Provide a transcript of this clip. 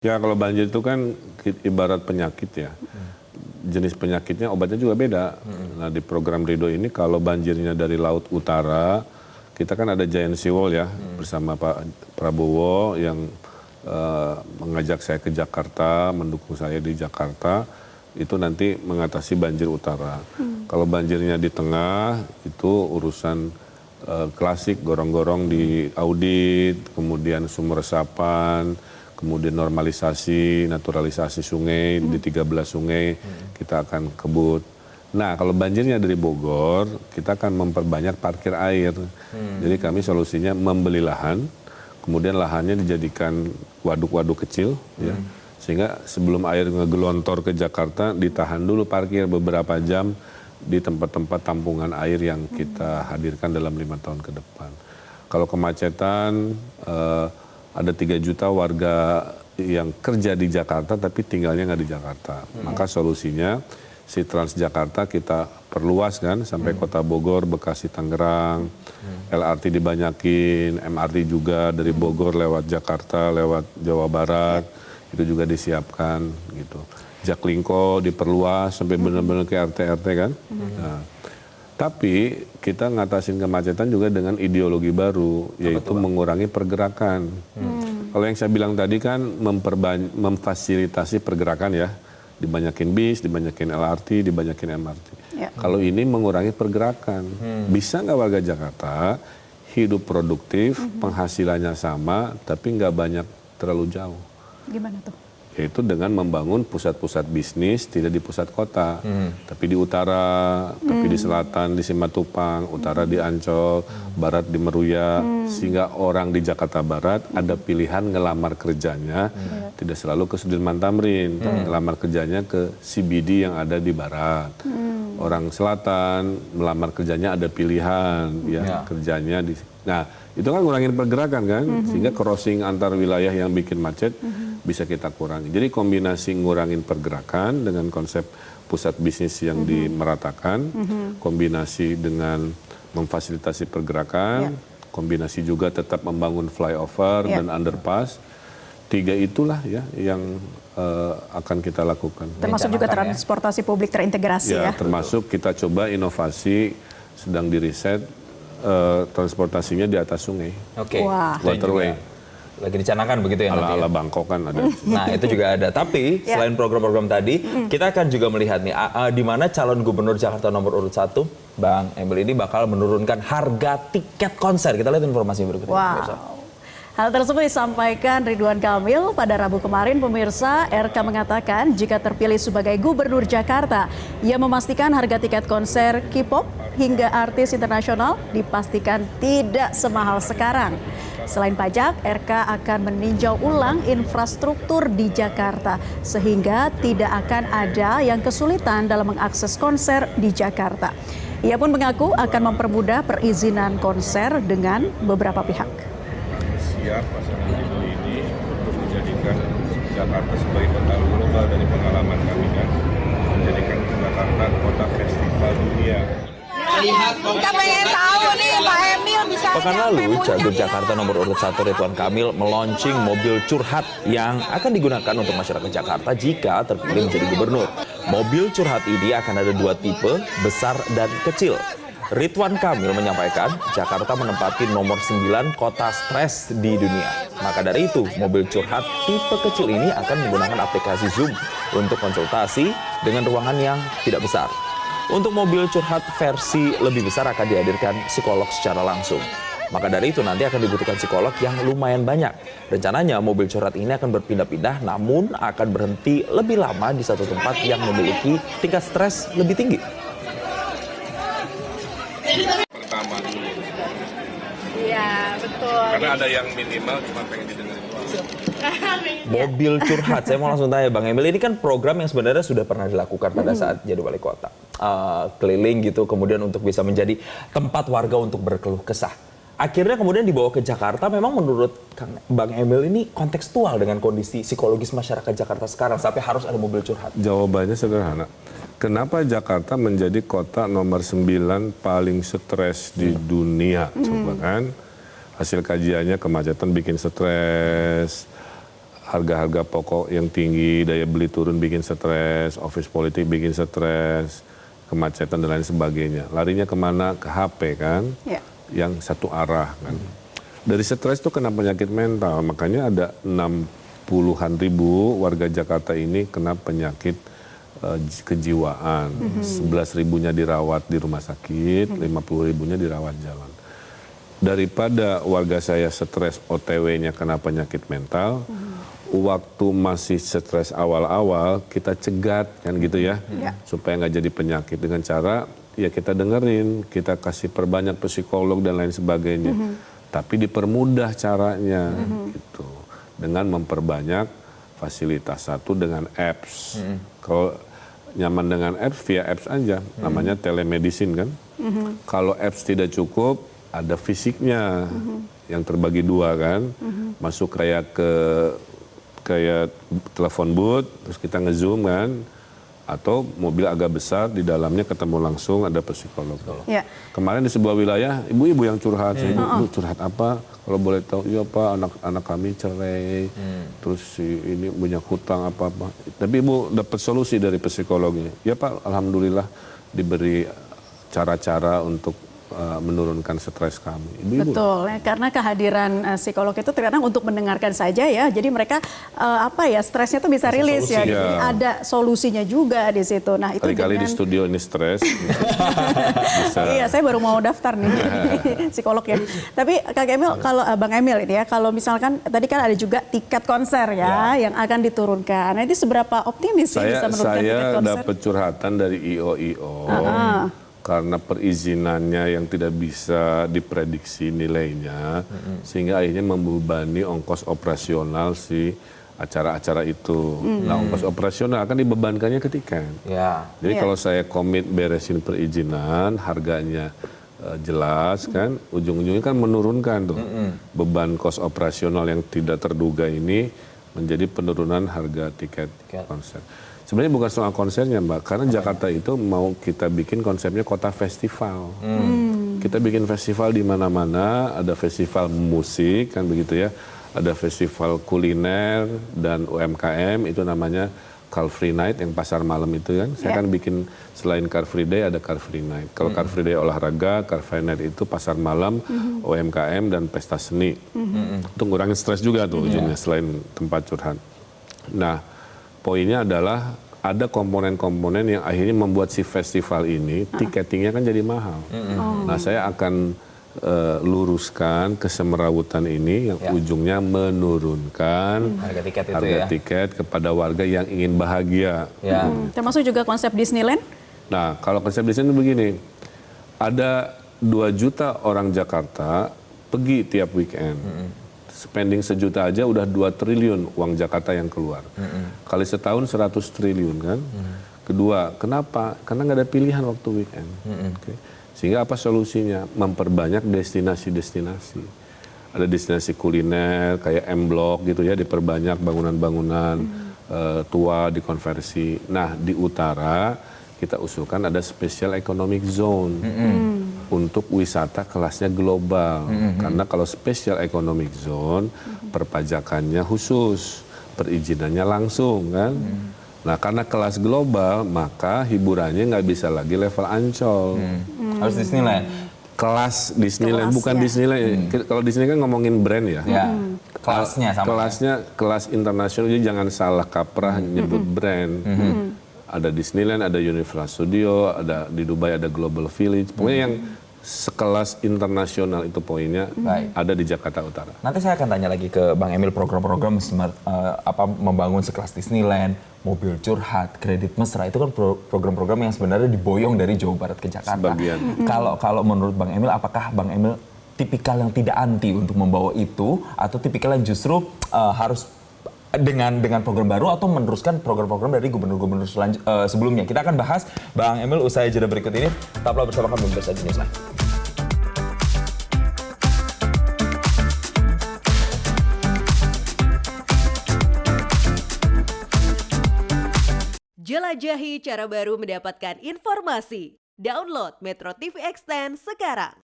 Ya kalau banjir itu kan ibarat penyakit ya. Jenis penyakitnya obatnya juga beda. Nah di program Ridho ini kalau banjirnya dari laut utara, kita kan ada Giant Sea Wall ya bersama Pak Prabowo yang mengajak saya ke Jakarta, mendukung saya di Jakarta, itu nanti mengatasi banjir utara. Kalau banjirnya di tengah itu urusan klasik, gorong-gorong di audit, kemudian sumber resapan, kemudian normalisasi, naturalisasi sungai, di 13 sungai kita akan kebut. Nah kalau banjirnya dari Bogor, kita akan memperbanyak parkir air. Jadi kami solusinya membeli lahan, kemudian lahannya dijadikan waduk-waduk kecil, ya, sehingga sebelum air ngegelontor ke Jakarta, ditahan dulu parkir beberapa jam di tempat-tempat tampungan air yang kita hadirkan dalam 5 tahun ke depan. Kalau kemacetan, ada 3 juta warga yang kerja di Jakarta tapi tinggalnya nggak di Jakarta. Maka solusinya si Transjakarta kita perluas kan sampai Kota Bogor, Bekasi, Tangerang, LRT dibanyakin, MRT juga dari Bogor lewat Jakarta, lewat Jawa Barat, itu juga disiapkan gitu. Jaklingko diperluas sampai benar-benar ke RT-RT kan. Nah, tapi kita ngatasin kemacetan juga dengan ideologi baru, yaitu mengurangi pergerakan. Kalau yang saya bilang tadi kan memfasilitasi pergerakan ya, dibanyakin bis, dibanyakin LRT, dibanyakin MRT. Ya. Kalau ini mengurangi pergerakan, bisa nggak warga Jakarta hidup produktif, penghasilannya sama, tapi nggak banyak terlalu jauh? Gimana tuh? Yaitu dengan membangun pusat-pusat bisnis tidak di pusat kota, tapi di utara, tapi di selatan di Simatupang, utara di Ancol, barat di Meruya, sehingga orang di Jakarta Barat ada pilihan ngelamar kerjanya tidak selalu ke Sudirman Tamrin, tapi ngelamar kerjanya ke CBD yang ada di barat. Orang selatan melamar kerjanya ada pilihan ya kerjanya di. Nah, itu kan ngurangin pergerakan kan, sehingga crossing antar wilayah yang bikin macet bisa kita kurangi. Jadi kombinasi ngurangin pergerakan dengan konsep pusat bisnis yang dimeratakan, kombinasi dengan memfasilitasi pergerakan, kombinasi juga tetap membangun flyover dan underpass. 3 itulah ya yang akan kita lakukan. Termasuk juga transportasi publik terintegrasi ya. Termasuk kita coba inovasi sedang diriset transportasinya di atas sungai. Oke. Waterway. Lagi dicanangkan begitu ya nanti. Ala Bangkok kan ada. Nah itu juga ada. Tapi selain program-program tadi, kita akan juga melihat nih di mana calon gubernur Jakarta nomor urut 1, Bang Emil ini bakal menurunkan harga tiket konser. Kita lihat informasi berikutnya. Wow. Hal tersebut disampaikan Ridwan Kamil pada Rabu kemarin. Pemirsa, RK mengatakan jika terpilih sebagai gubernur Jakarta, ia memastikan harga tiket konser K-pop hingga artis internasional dipastikan tidak semahal sekarang. Selain pajak, RK akan meninjau ulang infrastruktur di Jakarta sehingga tidak akan ada yang kesulitan dalam mengakses konser di Jakarta. Ia pun mengaku akan mempermudah perizinan konser dengan beberapa pihak. Siap pasangan ini untuk menjadikan Jakarta sebagai kota global dari pengalaman kami kan, menjadikan Jakarta kota festival dunia. Kita pengen tahu nih Pak Emil bisa. Pekan lalu, Cagup Jakarta nomor urut 1 Ridwan Kamil meluncing mobil curhat yang akan digunakan untuk masyarakat Jakarta jika terpilih menjadi gubernur. Mobil curhat ini akan ada 2 tipe, besar dan kecil. Ridwan Kamil menyampaikan Jakarta menempati nomor 9 kota stres di dunia. Maka dari itu, mobil curhat tipe kecil ini akan menggunakan aplikasi Zoom untuk konsultasi dengan ruangan yang tidak besar. Untuk mobil curhat versi lebih besar akan dihadirkan psikolog secara langsung. Maka dari itu nanti akan dibutuhkan psikolog yang lumayan banyak. Rencananya mobil curhat ini akan berpindah-pindah namun akan berhenti lebih lama di satu tempat yang memiliki tingkat stres lebih tinggi. Pertama dulu. Iya, betul. Karena ada yang minimal cuma pengen didengerin. Mobil curhat, saya mau langsung tanya Bang Emil, ini kan program yang sebenarnya sudah pernah dilakukan pada saat jadi wali kota. Keliling gitu, kemudian untuk bisa menjadi tempat warga untuk berkeluh kesah. Akhirnya kemudian dibawa ke Jakarta, memang menurut Bang Emil ini kontekstual dengan kondisi psikologis masyarakat Jakarta sekarang, sampai harus ada mobil curhat. Jawabannya sederhana. Kenapa Jakarta menjadi kota nomor 9 paling stres di dunia? Coba kan, hasil kajiannya kemacetan bikin stres, harga-harga pokok yang tinggi, daya beli turun bikin stres, office politik bikin stres, kemacetan dan lain sebagainya. Larinya kemana? Ke HP kan, yang satu arah kan. Dari stres itu kena penyakit mental, makanya ada 60-an ribu warga Jakarta ini kena penyakit kejiwaan. 11 ribunya dirawat di rumah sakit, 50 ribunya dirawat jalan. Daripada warga saya stres OTW-nya kena penyakit mental, waktu masih stres awal-awal kita cegat kan gitu ya, supaya nggak jadi penyakit dengan cara ya kita dengerin, kita kasih perbanyak psikolog dan lain sebagainya. Tapi dipermudah caranya gitu, dengan memperbanyak fasilitas. Satu dengan apps. Kalau nyaman dengan apps, via apps aja, namanya telemedicine kan. Kalau apps tidak cukup, ada fisiknya yang terbagi dua kan, masuk kayak telepon booth, terus kita ngezoom kan, atau mobil agak besar di dalamnya ketemu langsung ada psikolog. Kemarin di sebuah wilayah ibu-ibu yang curhat, ibu curhat apa? Kalau boleh tahu, iya Pak, anak kami cerai, terus ini banyak hutang apa-apa. Tapi ibu dapat solusi dari psikolognya. Ya Pak, alhamdulillah diberi cara-cara untuk menurunkan stres kami. Ibu-ibu. Betul, ya, karena kehadiran psikolog itu terkadang untuk mendengarkan saja ya. Jadi mereka stresnya tuh bisa rilis ya. Jadi ada solusinya juga di situ. Nah, itu kali-kali di studio ini stres. Iya, saya baru mau daftar nih psikolog ya. Tapi Kak Emil, kalau Bang Emil ini ya, kalau misalkan tadi kan ada juga tiket konser ya yang akan diturunkan. Nah, ini seberapa optimis sih bisa menurunkan tiket konser? Saya dapat curhatan dari IO karena perizinannya yang tidak bisa diprediksi nilainya, sehingga akhirnya membebani ongkos operasional si acara-acara itu. Nah, ongkos operasional akan dibebankannya ke tiket. Jadi kalau saya komit beresin perizinan, harganya jelas kan, ujung-ujungnya kan menurunkan tuh beban kos operasional yang tidak terduga ini menjadi penurunan harga tiket konser. Sebenarnya bukan soal konsernya Mbak, karena Jakarta itu mau kita bikin konsepnya kota festival. Kita bikin festival di mana-mana, ada festival musik kan begitu ya, ada festival kuliner dan UMKM, itu namanya Car Free Night yang pasar malam itu kan. Saya kan bikin selain Car Free Day ada Car Free Night. Kalau Car Free Day olahraga, Car Free Night itu pasar malam, UMKM dan pesta seni. Itu ngurangin stres juga tuh ujungnya selain tempat curhat. Nah, poinnya adalah ada komponen-komponen yang akhirnya membuat si festival ini tiketingnya kan jadi mahal. Nah, saya akan luruskan kesemerawutan ini yang ujungnya menurunkan harga tiket kepada warga yang ingin bahagia. Termasuk juga konsep Disneyland? Nah, kalau konsep Disneyland begini, ada 2 juta orang Jakarta pergi tiap weekend. Spending 1 juta aja udah 2 triliun uang Jakarta yang keluar. Kali setahun 100 triliun kan. Kedua, kenapa? Karena nggak ada pilihan waktu weekend. Sehingga apa solusinya? Memperbanyak destinasi-destinasi. Ada destinasi kuliner kayak M Block gitu ya, diperbanyak bangunan-bangunan tua dikonversi. Nah, di utara kita usulkan ada special economic zone untuk wisata kelasnya global. Karena kalau special economic zone perpajakannya khusus, perizinannya langsung kan. Nah, karena kelas global maka hiburannya nggak bisa lagi level Ancol. Harus Disneyland. Kelas Disneyland, bukan Disneyland. Kalau Disneyland kan ngomongin brand ya. Kelasnya sama. Kelas internasional, jadi jangan salah kaprah nyebut brand. Ada Disneyland, ada Universal Studio, ada di Dubai ada Global Village. Pokoknya yang sekelas internasional itu poinnya ada di Jakarta Utara. Nanti saya akan tanya lagi ke Bang Emil program-program membangun sekelas Disneyland, mobil curhat, kredit mesra, itu kan program-program yang sebenarnya diboyong dari Jawa Barat ke Jakarta. Sebagian. Kalau menurut Bang Emil, apakah Bang Emil tipikal yang tidak anti untuk membawa itu, atau tipikal yang justru harus dengan program baru atau meneruskan program-program dari gubernur-gubernur sebelumnya? Kita akan bahas Bang Emil usai jeda berikut ini. Tetaplah bersama kami di News Live. Jelajahi cara baru mendapatkan informasi. Download Metro TV Extend sekarang.